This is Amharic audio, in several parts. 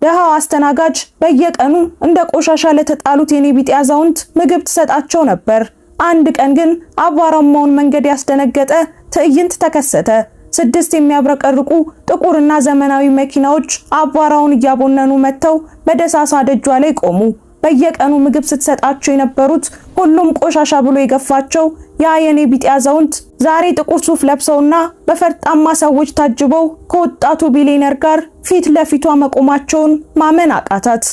ደሃው አስተናጋጅ በየቀኑ እንደ ቆሻሻ ለተጣሉት የኔቢጤ አዛውንት ምግብ ትሰጣቸው ነበር። አንድ ቀን ግን አቧራማውን መንገድ ያስደነገጠ ትዕይንት ተከሰተ። 6 የሚያብረቀርቁ ጥቁርና ዘመናዊ መኪናዎች አቧራውን እያቦነኑ መጥተው በደሳሳ ደጇ ላይ ቆሙ። በየቀኑ ምግብ ስትሰጣቸው የነበሩት ሁሉም ቆሻሻ ብሎ የገፋቸው ያ የኔቢጤ አዛውንት ዛሬ ጥቁር ሱፍ ለብሰውና በፈርጣማ ሰዎች ታጅበው ከወጣቱ ቢሊየነር ጋር ፊት ለፊቷ መቆማቸውን ማመን አቃታት።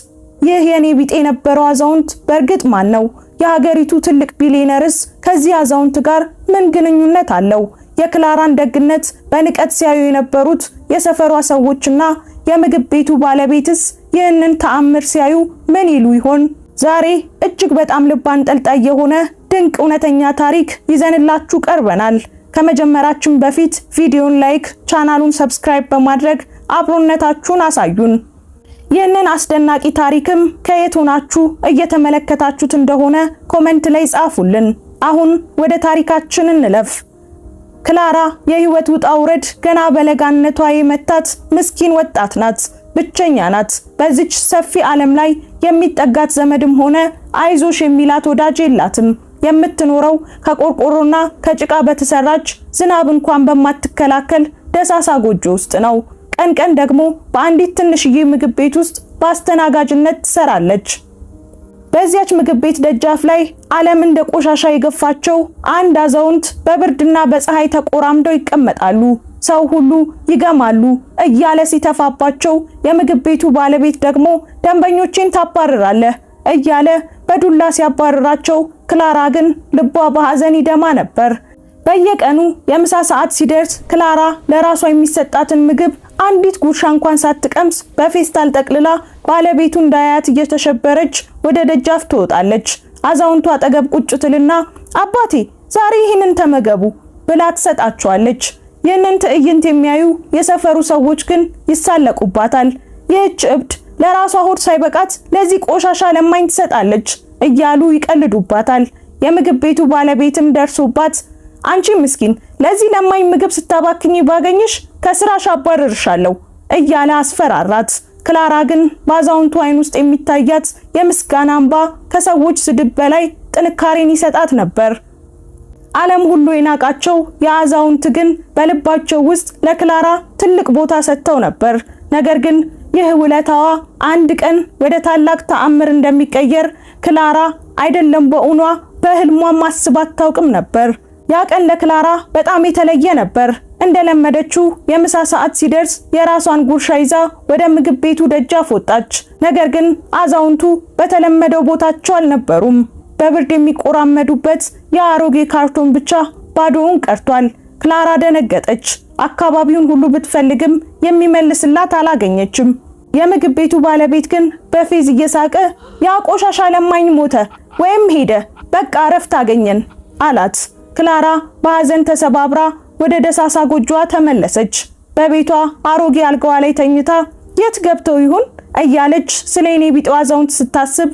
ይህ የኔቢጤ የነበረው አዛውንት በእርግጥ ማን ነው? የሀገሪቱ ትልቅ ቢሊየነርስ ከዚህ አዛውንት ጋር ምን ግንኙነት አለው? የክላራን ደግነት በንቀት ሲያዩ የነበሩት የሰፈሯ ሰዎችና የምግብ ቤቱ ባለቤትስ ይህንን ተአምር ሲያዩ ምን ይሉ ይሆን? ዛሬ እጅግ በጣም ልብ አንጠልጣይ የሆነ ድንቅ እውነተኛ ታሪክ ይዘንላችሁ ቀርበናል። ከመጀመራችን በፊት ቪዲዮን ላይክ፣ ቻናሉን ሰብስክራይብ በማድረግ አብሮነታችሁን አሳዩን። ይህንን አስደናቂ ታሪክም ከየት ሆናችሁ እየተመለከታችሁት እንደሆነ ኮሜንት ላይ ጻፉልን። አሁን ወደ ታሪካችን እንለፍ። ክላራ የህይወት ውጣ ውረድ ገና በለጋነቷ የመታት ምስኪን ወጣት ናት። ብቸኛ ናት። በዚች ሰፊ ዓለም ላይ የሚጠጋት ዘመድም ሆነ አይዞሽ የሚላት ወዳጅ የላትም። የምትኖረው ከቆርቆሮና ከጭቃ በተሰራች ዝናብ እንኳን በማትከላከል ደሳሳ ጎጆ ውስጥ ነው። ቀን ቀን ደግሞ በአንዲት ትንሽዬ ምግብ ቤት ውስጥ በአስተናጋጅነት ትሰራለች። በዚያች ምግብ ቤት ደጃፍ ላይ ዓለም እንደ ቆሻሻ የገፋቸው አንድ አዛውንት በብርድና በፀሐይ ተቆራምደው ይቀመጣሉ። ሰው ሁሉ ይገማሉ እያለ ሲተፋባቸው፣ የምግብ ቤቱ ባለቤት ደግሞ ደንበኞቼን ታባርራለህ እያለ በዱላ ሲያባርራቸው፣ ክላራ ግን ልቧ በሐዘን ይደማ ነበር። በየቀኑ የምሳ ሰዓት ሲደርስ ክላራ ለራሷ የሚሰጣትን ምግብ አንዲት ጉርሻ እንኳን ሳትቀምስ በፌስታል ጠቅልላ ባለቤቱ እንዳያት እየተሸበረች ወደ ደጃፍ ትወጣለች። አዛውንቷ አጠገብ ቁጭ ትልና አባቴ ዛሬ ይህንን ተመገቡ ብላ ትሰጣቸዋለች። ይህንን ትዕይንት የሚያዩ የሰፈሩ ሰዎች ግን ይሳለቁባታል። ይህች እብድ ለራሷ ሆድ ሳይበቃት ለዚህ ቆሻሻ ለማኝ ትሰጣለች እያሉ ይቀልዱባታል። የምግብ ቤቱ ባለቤትም ደርሶባት አንቺ ምስኪን ለዚህ ለማኝ ምግብ ስታባክኝ ባገኝሽ ከስራሽ አባርርሻለሁ እያለ አስፈራራት። ክላራ ግን ባዛውንቱ አይን ውስጥ የሚታያት የምስጋና እንባ ከሰዎች ስድብ በላይ ጥንካሬን ይሰጣት ነበር። ዓለም ሁሉ የናቃቸው የአዛውንት ግን በልባቸው ውስጥ ለክላራ ትልቅ ቦታ ሰጥተው ነበር። ነገር ግን ይህ ውለታዋ አንድ ቀን ወደ ታላቅ ተአምር እንደሚቀየር ክላራ አይደለም በእውኗ በህልሟም አስባት ታውቅም ነበር። ያ ቀን ለክላራ በጣም የተለየ ነበር። እንደለመደችው የምሳ ሰዓት ሲደርስ የራሷን ጉርሻ ይዛ ወደ ምግብ ቤቱ ደጃፍ ወጣች። ነገር ግን አዛውንቱ በተለመደው ቦታቸው አልነበሩም። በብርድ የሚቆራመዱበት የአሮጌ ካርቶን ብቻ ባዶውን ቀርቷል። ክላራ ደነገጠች። አካባቢውን ሁሉ ብትፈልግም የሚመልስላት አላገኘችም። የምግብ ቤቱ ባለቤት ግን በፌዝ እየሳቀ ያ ቆሻሻ ለማኝ ሞተ ወይም ሄደ፣ በቃ እረፍት አገኘን አላት። ክላራ በሐዘን ተሰባብራ ወደ ደሳሳ ጎጆዋ ተመለሰች። በቤቷ አሮጌ አልጋዋ ላይ ተኝታ የት ገብተው ይሆን እያለች ስለ የኔቢጤው አዛውንት ስታስብ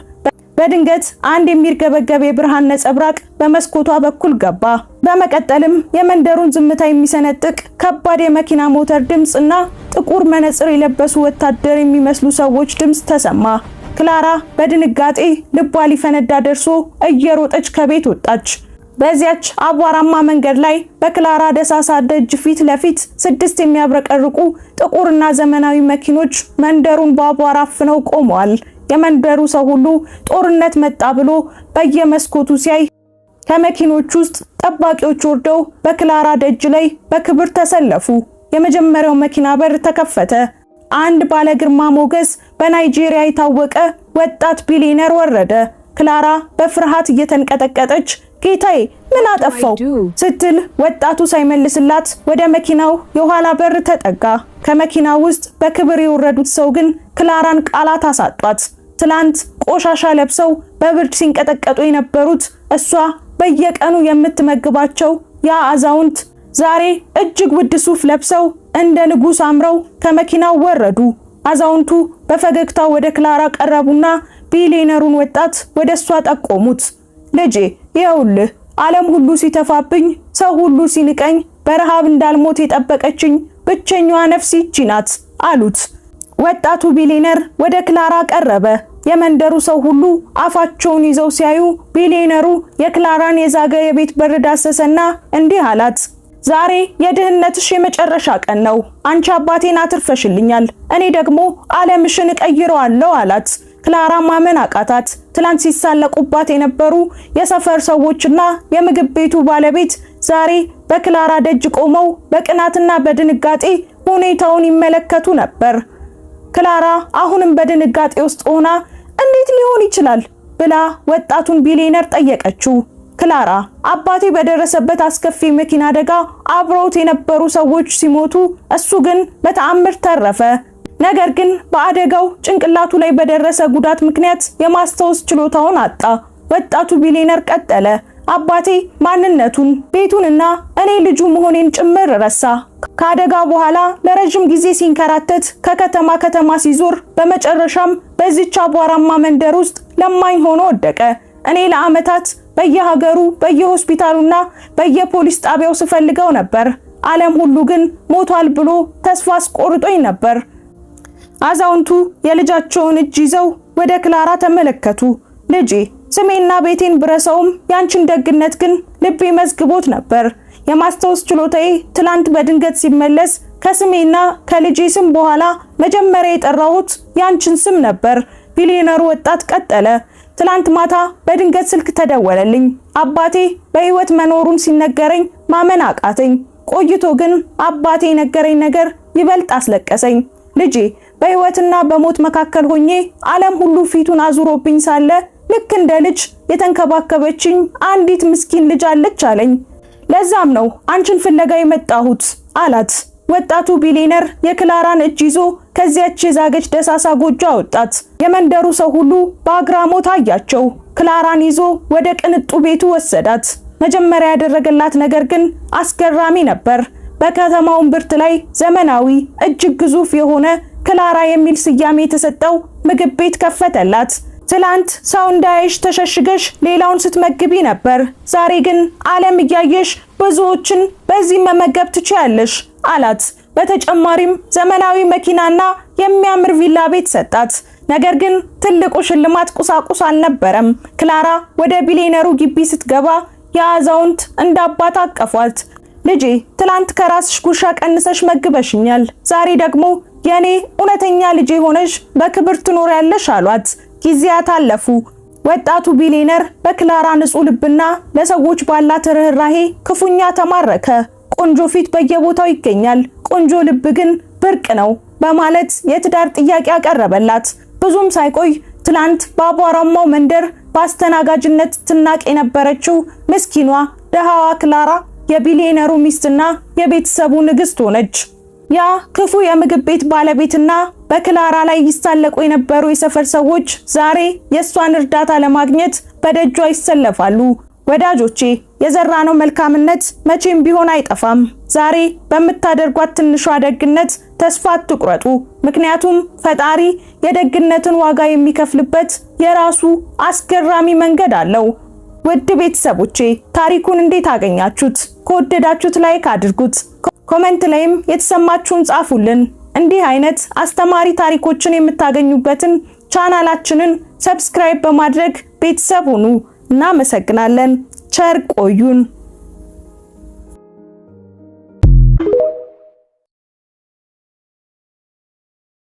በድንገት አንድ የሚርገበገብ የብርሃን ነጸብራቅ በመስኮቷ በኩል ገባ። በመቀጠልም የመንደሩን ዝምታ የሚሰነጥቅ ከባድ የመኪና ሞተር ድምጽና ጥቁር መነጽር የለበሱ ወታደር የሚመስሉ ሰዎች ድምጽ ተሰማ። ክላራ በድንጋጤ ልቧ ሊፈነዳ ደርሶ እየሮጠች ከቤት ወጣች። በዚያች አቧራማ መንገድ ላይ በክላራ ደሳሳ ደጅ ፊት ለፊት 6 የሚያብረቀርቁ ጥቁርና ዘመናዊ መኪኖች መንደሩን በአቧራ አፍነው ቆመዋል። የመንደሩ ሰው ሁሉ ጦርነት መጣ ብሎ በየመስኮቱ ሲያይ ከመኪኖቹ ውስጥ ጠባቂዎች ወርደው በክላራ ደጅ ላይ በክብር ተሰለፉ። የመጀመሪያው መኪና በር ተከፈተ። አንድ ባለ ግርማ ሞገስ በናይጄሪያ የታወቀ ወጣት ቢሊየነር ወረደ። ክላራ በፍርሃት እየተንቀጠቀጠች ጌታዬ ምን አጠፋው ስትል ወጣቱ ሳይመልስላት ወደ መኪናው የኋላ በር ተጠጋ። ከመኪናው ውስጥ በክብር የወረዱት ሰው ግን ክላራን ቃላት አሳጧት። ትላንት ቆሻሻ ለብሰው በብርድ ሲንቀጠቀጡ የነበሩት እሷ በየቀኑ የምትመግባቸው ያ አዛውንት ዛሬ እጅግ ውድ ሱፍ ለብሰው እንደ ንጉስ አምረው ከመኪናው ወረዱ። አዛውንቱ በፈገግታ ወደ ክላራ ቀረቡና ቢሊየነሩን ወጣት ወደሷ ጠቆሙት። ልጄ ይኸውልህ ዓለም ሁሉ ሲተፋብኝ፣ ሰው ሁሉ ሲንቀኝ፣ በረሃብ እንዳልሞት የጠበቀችኝ ብቸኛዋ ነፍስ ይቺ ናት አሉት። ወጣቱ ቢሊየነር ወደ ክላራ ቀረበ። የመንደሩ ሰው ሁሉ አፋቸውን ይዘው ሲያዩ ቢሊየነሩ የክላራን የዛገ የቤት በር ዳሰሰና እንዲህ አላት፣ ዛሬ የድህነትሽ የመጨረሻ ቀን ነው። አንቺ አባቴን አትርፈሽልኛል፣ እኔ ደግሞ ዓለምሽን እቀይረዋለሁ አላት። ክላራ ማመን አቃታት። ትላንት ሲሳለቁባት የነበሩ የሰፈር ሰዎችና የምግብ ቤቱ ባለቤት ዛሬ በክላራ ደጅ ቆመው በቅናትና በድንጋጤ ሁኔታውን ይመለከቱ ነበር። ክላራ አሁንም በድንጋጤ ውስጥ ሆና እንዴት ሊሆን ይችላል ብላ ወጣቱን ቢሊየነር ጠየቀችው። ክላራ አባቴ በደረሰበት አስከፊ መኪና አደጋ አብረውት የነበሩ ሰዎች ሲሞቱ እሱ ግን በተአምር ተረፈ። ነገር ግን በአደጋው ጭንቅላቱ ላይ በደረሰ ጉዳት ምክንያት የማስታወስ ችሎታውን አጣ። ወጣቱ ቢሊየነር ቀጠለ፣ አባቴ ማንነቱን፣ ቤቱንና እኔ ልጁ መሆኔን ጭምር ረሳ። ከአደጋ በኋላ ለረጅም ጊዜ ሲንከራተት ከከተማ ከተማ ሲዞር በመጨረሻም በዚች አቧራማ መንደር ውስጥ ለማኝ ሆኖ ወደቀ። እኔ ለዓመታት በየሀገሩ በየሆስፒታሉና በየፖሊስ ጣቢያው ስፈልገው ነበር። ዓለም ሁሉ ግን ሞቷል ብሎ ተስፋ አስቆርጦኝ ነበር። አዛውንቱ የልጃቸውን እጅ ይዘው ወደ ክላራ ተመለከቱ። ልጄ ስሜና ቤቴን ብረሰውም ያንቺን ደግነት ግን ልቤ መዝግቦት ነበር። የማስታወስ ችሎታዬ ትላንት በድንገት ሲመለስ ከስሜና ከልጄ ስም በኋላ መጀመሪያ የጠራሁት ያንቺን ስም ነበር። ቢሊየነሩ ወጣት ቀጠለ፣ ትላንት ማታ በድንገት ስልክ ተደወለልኝ። አባቴ በህይወት መኖሩን ሲነገረኝ ማመን አቃተኝ። ቆይቶ ግን አባቴ የነገረኝ ነገር ይበልጥ አስለቀሰኝ። ልጄ በህይወትና በሞት መካከል ሆኜ ዓለም ሁሉ ፊቱን አዙሮብኝ ሳለ ልክ እንደ ልጅ የተንከባከበችኝ አንዲት ምስኪን ልጅ አለች አለኝ። ለዛም ነው አንቺን ፍለጋ የመጣሁት አላት። ወጣቱ ቢሊየነር የክላራን እጅ ይዞ ከዚያች የዛገች ደሳሳ ጎጆ አወጣት። የመንደሩ ሰው ሁሉ በአግራሞት አያቸው። ክላራን ይዞ ወደ ቅንጡ ቤቱ ወሰዳት። መጀመሪያ ያደረገላት ነገር ግን አስገራሚ ነበር። በከተማው እምብርት ላይ ዘመናዊ እጅግ ግዙፍ የሆነ ክላራ የሚል ስያሜ የተሰጠው ምግብ ቤት ከፈተላት። ትላንት ሰው እንዳይሽ ተሸሽገሽ ሌላውን ስትመግቢ ነበር። ዛሬ ግን ዓለም እያየሽ ብዙዎችን በዚህ መመገብ ትችያለሽ አላት። በተጨማሪም ዘመናዊ መኪናና የሚያምር ቪላ ቤት ሰጣት። ነገር ግን ትልቁ ሽልማት ቁሳቁስ አልነበረም። ክላራ ወደ ቢሊየነሩ ግቢ ስትገባ የአዛውንት እንደ አባት አቀፏት። ልጄ ትላንት ከራስሽ ጉርሻ ቀንሰሽ መግበሽኛል፣ ዛሬ ደግሞ የኔ እውነተኛ ልጄ ሆነሽ በክብር ትኖሪያለሽ አሏት። ጊዜያት አለፉ። ወጣቱ ቢሊየነር በክላራ ንጹህ ልብና ለሰዎች ባላት ርህራሄ ክፉኛ ተማረከ። ቆንጆ ፊት በየቦታው ይገኛል፣ ቆንጆ ልብ ግን ብርቅ ነው በማለት የትዳር ጥያቄ አቀረበላት። ብዙም ሳይቆይ ትላንት በአቧራማው መንደር በአስተናጋጅነት ትናቅ የነበረችው ምስኪኗ ደሃዋ ክላራ የቢሊየነሩ ሚስትና የቤተሰቡ ንግስት ሆነች። ያ ክፉ የምግብ ቤት ባለቤትና በክላራ ላይ ይሳለቁ የነበሩ የሰፈር ሰዎች ዛሬ የሷን እርዳታ ለማግኘት በደጇ ይሰለፋሉ። ወዳጆቼ የዘራነው መልካምነት መቼም ቢሆን አይጠፋም። ዛሬ በምታደርጓት ትንሿ ደግነት ተስፋ አትቁረጡ። ምክንያቱም ፈጣሪ የደግነትን ዋጋ የሚከፍልበት የራሱ አስገራሚ መንገድ አለው። ውድ ቤተሰቦቼ ታሪኩን እንዴት አገኛችሁት? ከወደዳችሁት ላይክ አድርጉት። ኮሜንት ላይም የተሰማችሁን ጻፉልን። እንዲህ አይነት አስተማሪ ታሪኮችን የምታገኙበትን ቻናላችንን ሰብስክራይብ በማድረግ ቤተሰብ ሁኑ። እናመሰግናለን። ቸር ቆዩን።